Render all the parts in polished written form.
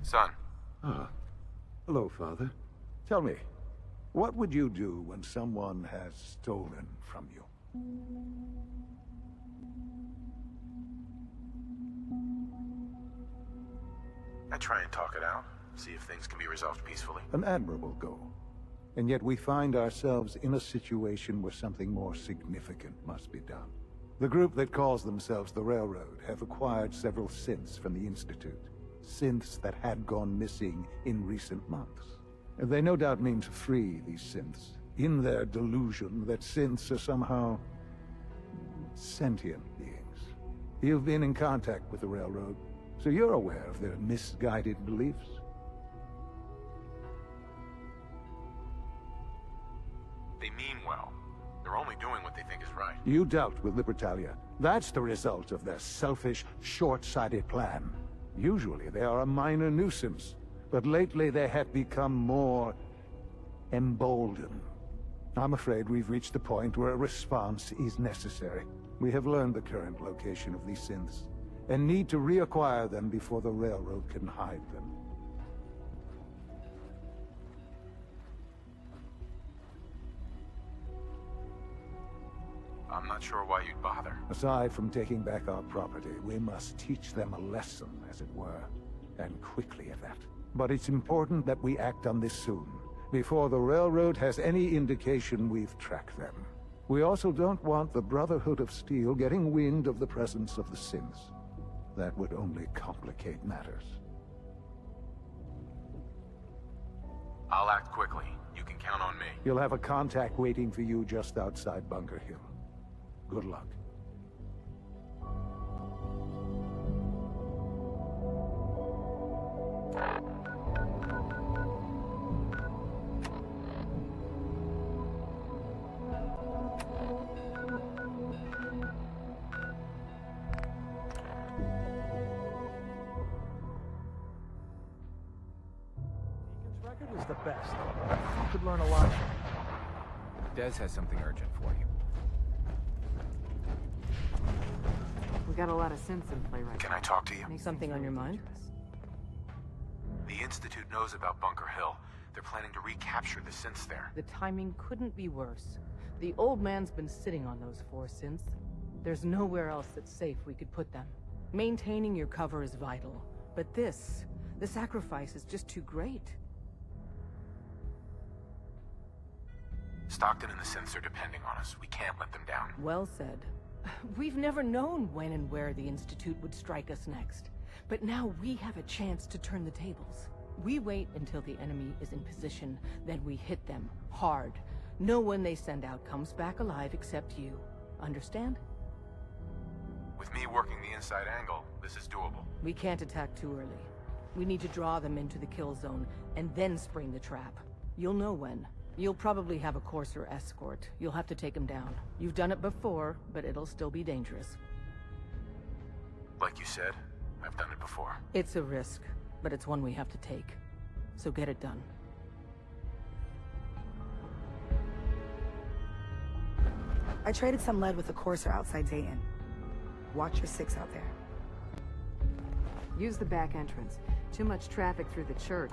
Son. Ah. Hello, Father. Tell me, what would you do when someone has stolen from you? I try and talk it out. See if things can be resolved peacefully. An admirable goal. And yet we find ourselves in a situation where something more significant must be done. The group that calls themselves the Railroad have acquired several synths from the Institute. Synths that had gone missing in recent months. They no doubt mean to free these synths, in their delusion that synths are somehow sentient beings. You've been in contact with the Railroad, so you're aware of their misguided beliefs. They mean well. They're only doing what they think is right. You dealt with Libertalia. That's the result of their selfish, short-sighted plan. Usually they are a minor nuisance, but lately they have become more emboldened. I'm afraid we've reached the point where a response is necessary. We have learned the current location of these synths, and need to reacquire them before the Railroad can hide them. I'm not sure why you'd bother. Aside from taking back our property, we must teach them a lesson, as it were, and quickly at that. But it's important that we act on this soon, before the Railroad has any indication we've tracked them. We also don't want the Brotherhood of Steel getting wind of the presence of the synths. That would only complicate matters. I'll act quickly. You can count on me. You'll have a contact waiting for you just outside Bunker Hill. Good luck. Deacon's record was the best. You could learn a lot. Des has something urgent for you. We got a lot of sense in play right Can now. I talk to you? Something on your mind? The Institute knows about Bunker Hill. They're planning to recapture the synths there. The timing couldn't be worse. The old man's been sitting on those 4 synths. There's nowhere else that's safe we could put them. Maintaining your cover is vital. But the sacrifice is just too great. Stockton and the synths are depending on us. We can't let them down. Well said. We've never known when and where the Institute would strike us next. But now we have a chance to turn the tables. We wait until the enemy is in position, then we hit them hard. No one they send out comes back alive except you. Understand? With me working the inside angle, this is doable. We can't attack too early. We need to draw them into the kill zone, and then spring the trap. You'll know when. You'll probably have a Courser escort. You'll have to take them down. You've done it before, but it'll still be dangerous. Like you said, I've done it before. It's a risk, but it's one we have to take. So get it done. I traded some lead with a Courser outside Dayton. Watch your 6 out there. Use the back entrance. Too much traffic through the church.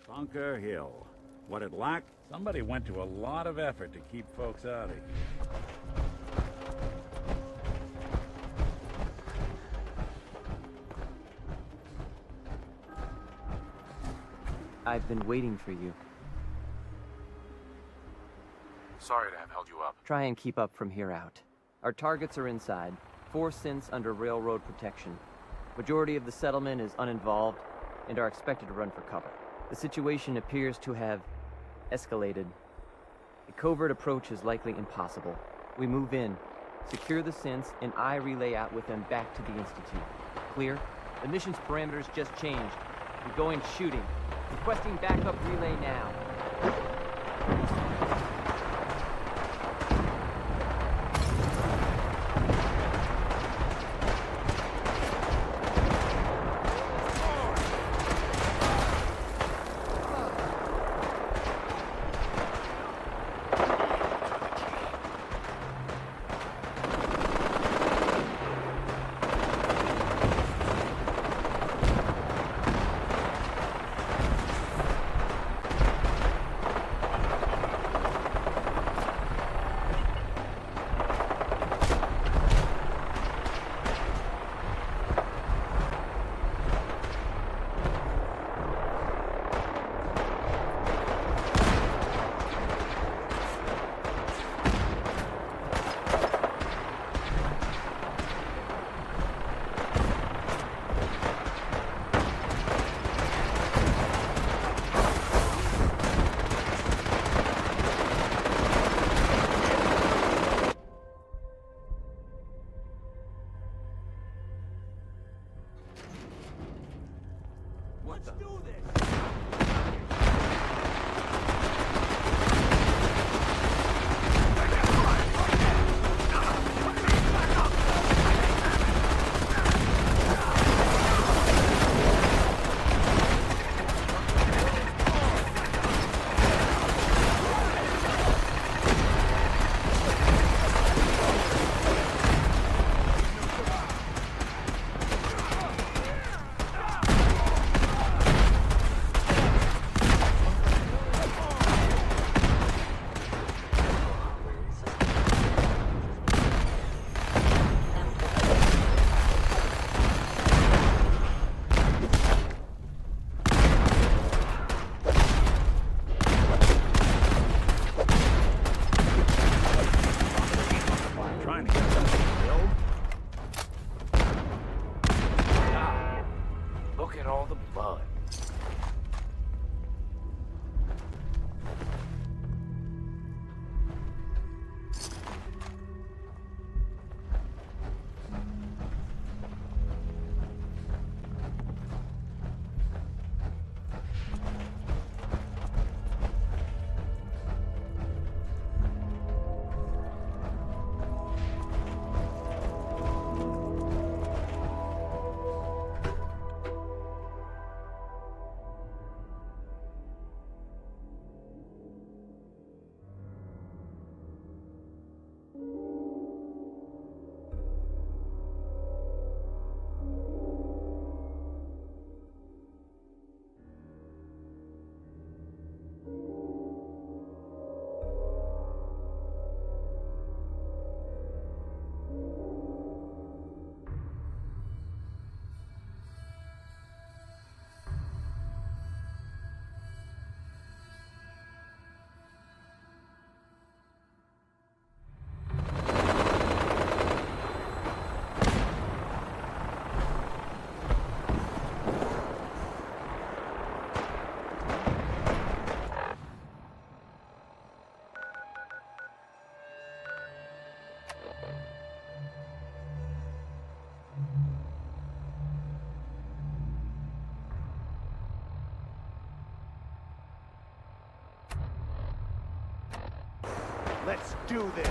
Bunker Hill. What it lacked? Somebody went to a lot of effort to keep folks out of here. I've been waiting for you. Sorry to have held you up. Try and keep up from here out. Our targets are inside. 4 synths under railroad protection. Majority of the settlement is uninvolved and are expected to run for cover. The situation appears to have escalated. A covert approach is likely impossible. We move in, secure the synths, and I relay out with them back to the Institute. Clear? The mission's parameters just changed. We're going shooting. Requesting backup relay now. Let's do this!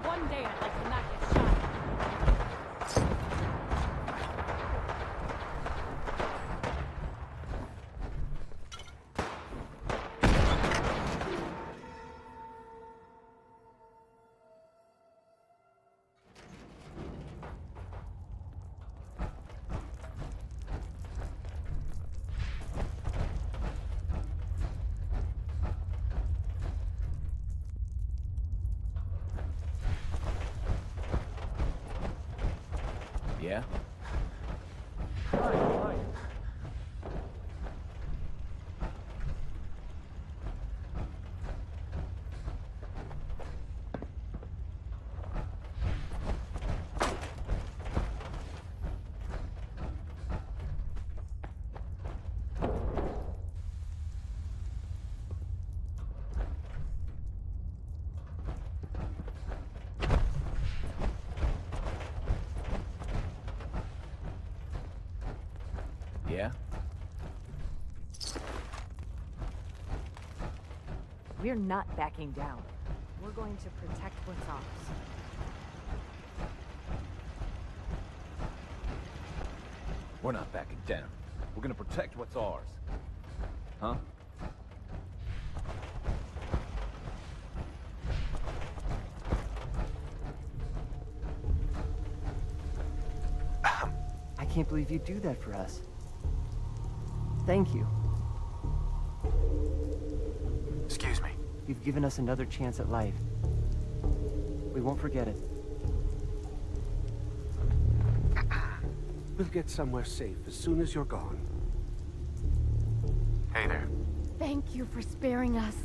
One day I'd like to not get shot. Yeah? Yeah? We're not backing down. We're going to protect what's ours. We're not backing down. We're gonna protect what's ours. Huh? I can't believe you'd do that for us. Thank you. Excuse me. You've given us another chance at life. We won't forget it. We'll get somewhere safe as soon as you're gone. Hey there. Thank you for sparing us.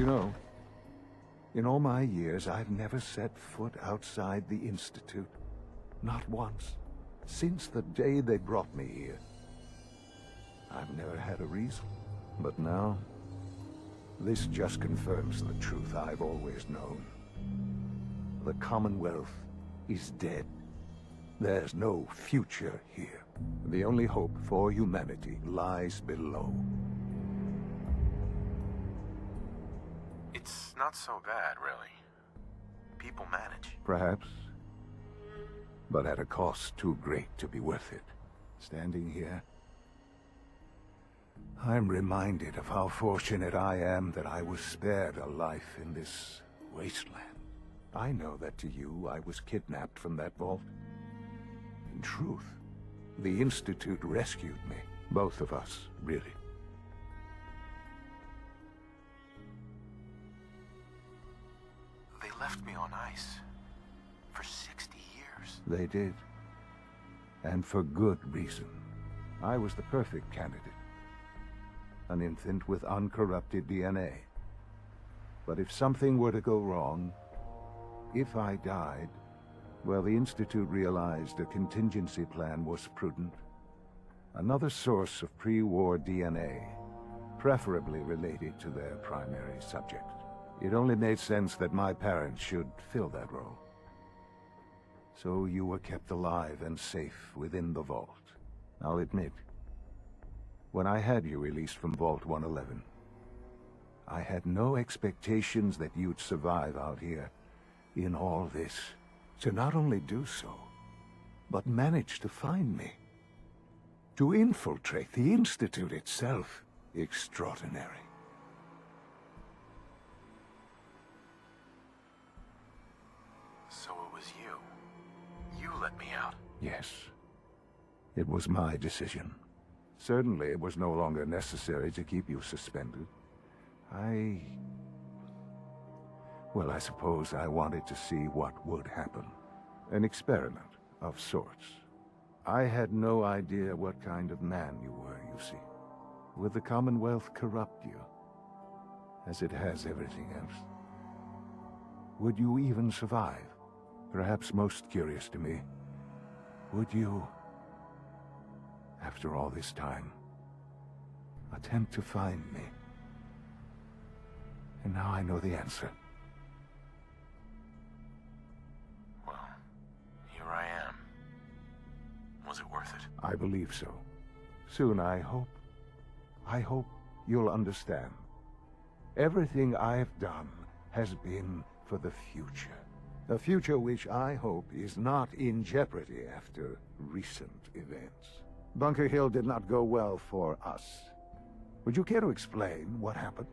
know, in all my years, I've never set foot outside the Institute. Not once. Since the day they brought me here. I've never had a reason. But now, this just confirms the truth I've always known. The Commonwealth is dead. There's no future here. The only hope for humanity lies below. It's not so bad, really. People manage. Perhaps. But at a cost too great to be worth it. Standing here, I'm reminded of how fortunate I am that I was spared a life in this wasteland. I know that to you, I was kidnapped from that vault. In truth, the Institute rescued me. Both of us, really. They left me on ice. For 60 years. They did. And for good reason. I was the perfect candidate. An infant with uncorrupted DNA. But if something were to go wrong, if I died, well, the Institute realized a contingency plan was prudent. Another source of pre-war DNA, preferably related to their primary subject. It only made sense that my parents should fill that role. So you were kept alive and safe within the vault. I'll admit, when I had you released from Vault 111, I had no expectations that you'd survive out here in all this. To not only do so, but manage to find me. To infiltrate the Institute itself. Extraordinary. So it was you. You let me out. Yes. It was my decision. Certainly it was no longer necessary to keep you suspended. Well, I suppose I wanted to see what would happen. An experiment of sorts. I had no idea what kind of man you were, you see. Would the Commonwealth corrupt you, as it has everything else? Would you even survive? Perhaps most curious to me, would you, after all this time, attempt to find me? And now I know the answer. Well, here I am. Was it worth it? I believe so. Soon, I hope you'll understand. Everything I've done has been for the future. A future which I hope is not in jeopardy after recent events. Bunker Hill did not go well for us. Would you care to explain what happened?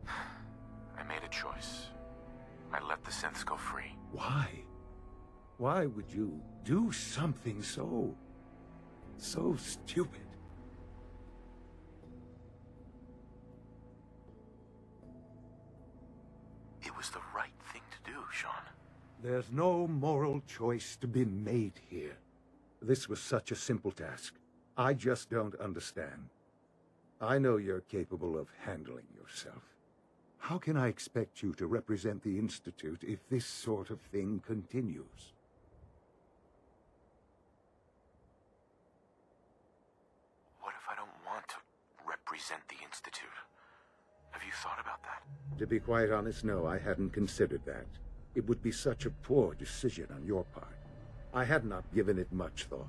I made a choice. I let the synths go free. Why? Why would you do something so stupid? It was the right thing to do, Sean. There's no moral choice to be made here. This was such a simple task. I just don't understand. I know you're capable of handling yourself. How can I expect you to represent the Institute if this sort of thing continues? What if I don't want to represent the Institute? Have you thought about that? To be quite honest, no, I hadn't considered that. It would be such a poor decision on your part. I had not given it much thought.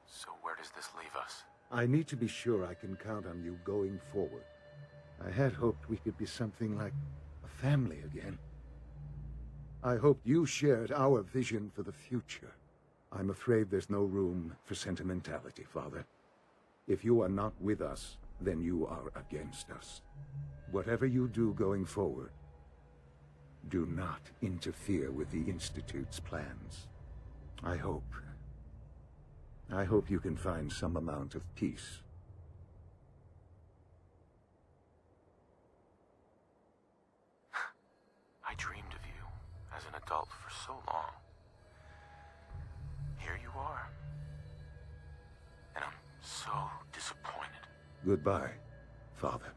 So where does this leave us? I need to be sure I can count on you going forward. I had hoped we could be something like a family again. I hoped you shared our vision for the future. I'm afraid there's no room for sentimentality, Father. If you are not with us, then you are against us. Whatever you do going forward, do not interfere with the Institute's plans. I hope you can find some amount of peace. I dreamed of you as an adult for so long. so disappointed. Goodbye, Father.